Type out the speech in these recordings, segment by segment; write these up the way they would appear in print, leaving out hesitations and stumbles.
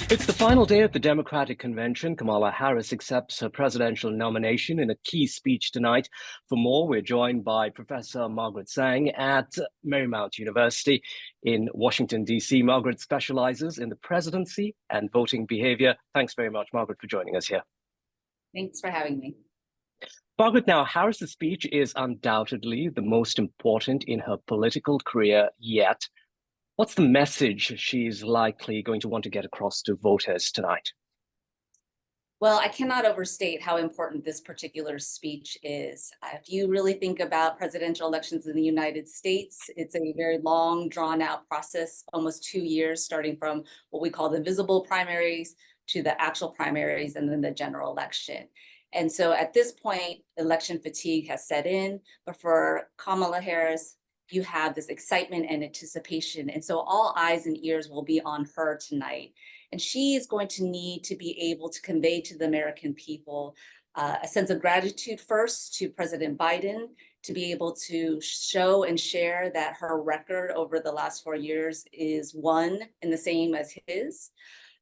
It's the final day of the Democratic Convention. Kamala Harris accepts her presidential nomination in a key speech tonight. For more, we're joined by Professor Margaret Tseng at Marymount University in Washington, D.C. Margaret specializes in the presidency and voting behavior. Thanks very much, Margaret, for joining us here. Thanks for having me. Margaret, now, Harris's speech is undoubtedly the most important in her political career yet. What's the message she's likely going to want to get across to voters tonight? Well, I cannot overstate how important this particular speech is. If you really think about presidential elections in the United States, it's a very long, drawn-out process, almost 2 years, starting from what we call the visible primaries to the actual primaries and then the general election. And so at this point, election fatigue has set in, but for Kamala Harris, you have this excitement and anticipation. And so all eyes and ears will be on her tonight. And she is going to need to be able to convey to the American people a sense of gratitude first to President Biden, to be able to show and share that her record over the last 4 years is one and the same as his.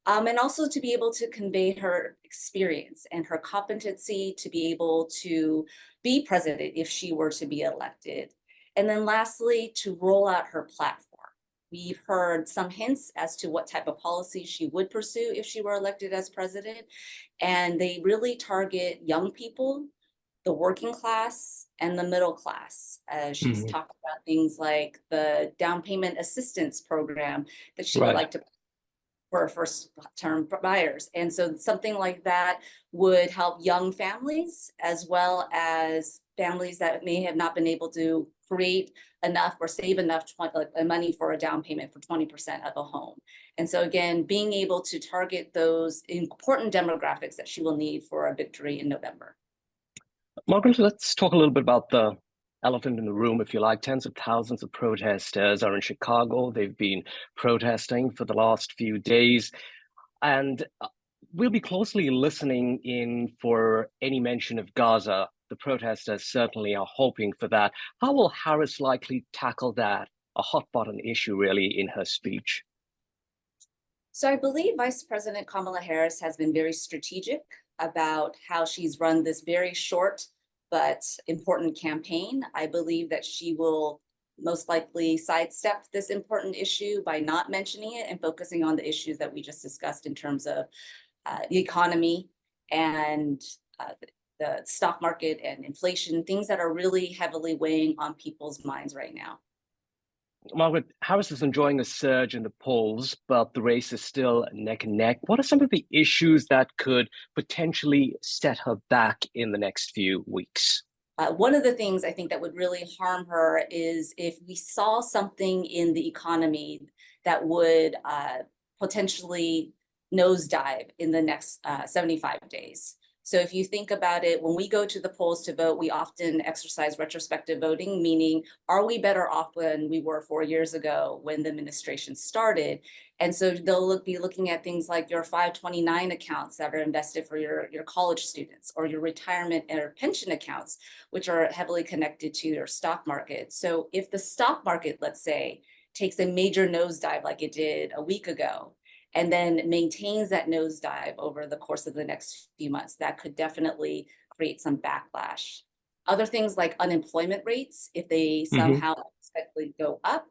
And also to be able to convey her experience and her competency to be able to be president if she were to be elected. And then lastly, to roll out her platform. We've heard some hints as to what type of policy she would pursue if she were elected as president. And they really target young people, the working class, and the middle class. She's talked about things like the down payment assistance program that she would like to for first-term buyers. And so something like that would help young families as well as families that may have not been able to create enough or save enough money for a down payment for 20% of a home. And so again, being able to target those important demographics that she will need for a victory in November. Margaret, let's talk a little bit about the elephant in the room, if you like. Tens of thousands of protesters are in Chicago. They've been protesting for the last few days. And we'll be closely listening in for any mention of Gaza. The protesters certainly are hoping for that. How will Harris likely tackle that, a hot button issue really, in her speech? So I believe Vice President Kamala Harris has been very strategic about how she's run this very short but important campaign. I believe that she will most likely sidestep this important issue by not mentioning it and focusing on the issues that we just discussed in terms of the economy and the stock market and inflation, things that are really heavily weighing on people's minds right now. Margaret, Harris is enjoying a surge in the polls, but the race is still neck and neck. What are some of the issues that could potentially set her back in the next few weeks? One of the things I think that would really harm her is if we saw something in the economy that would potentially nosedive in the next 75 days. So if you think about it, when we go to the polls to vote, we often exercise retrospective voting, meaning, are we better off than we were 4 years ago when the administration started? And so they'll be looking at things like your 529 accounts that are invested for your college students, or your retirement or pension accounts, which are heavily connected to your stock market. So if the stock market, let's say, takes a major nosedive like it did a week ago, and then maintains that nosedive over the course of the next few months, that could definitely create some backlash. Other things like unemployment rates, if they somehow unexpectedly go up,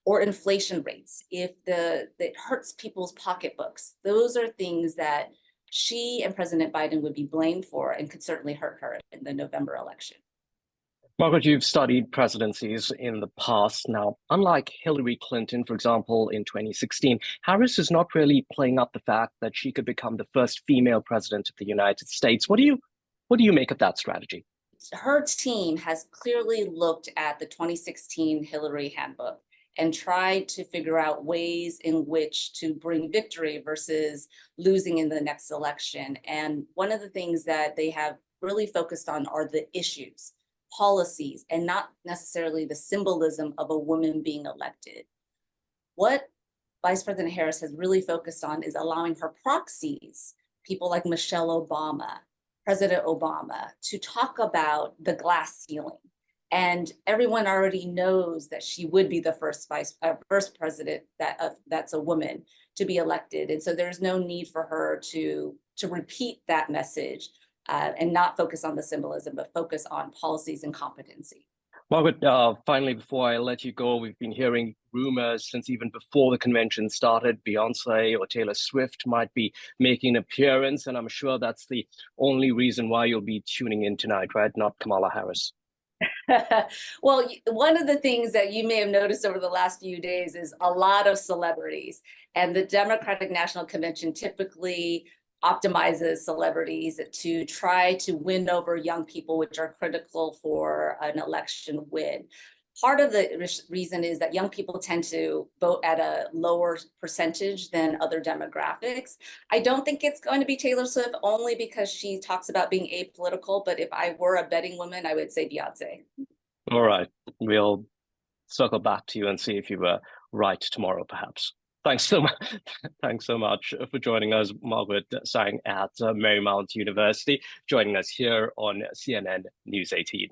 or inflation rates, if it hurts people's pocketbooks. Those are things that she and President Biden would be blamed for and could certainly hurt her in the November election. Margaret, you've studied presidencies in the past. Now, unlike Hillary Clinton, for example, in 2016, Harris is not really playing up the fact that she could become the first female president of the United States. What do you make of that strategy? Her team has clearly looked at the 2016 Hillary handbook and tried to figure out ways in which to bring victory versus losing in the next election. And one of the things that they have really focused on are the issues, policies, and not necessarily the symbolism of a woman being elected. What Vice President Harris has really focused on is allowing her proxies, people like Michelle Obama, President Obama, to talk about the glass ceiling And everyone already knows that she would be the first president that's a woman to be elected. And so there's no need for her to repeat that message and not focus on the symbolism, but focus on policies and competency. Margaret, finally, before I let you go, we've been hearing rumors since even before the convention started, Beyonce or Taylor Swift might be making an appearance, and I'm sure that's the only reason why you'll be tuning in tonight, right? Not Kamala Harris. Well, one of the things that you may have noticed over the last few days is a lot of celebrities, and the Democratic National Convention typically optimizes celebrities to try to win over young people, which are critical for an election win. Part of the reason is that young people tend to vote at a lower percentage than other demographics. I don't think it's going to be Taylor Swift only because she talks about being apolitical, but if I were a betting woman, I would say Beyonce. All right, we'll circle back to you and see if you were right tomorrow, perhaps. Thanks so much. Thanks so much for joining us, Margaret Tseng at Marymount University, joining us here on CNN News 18.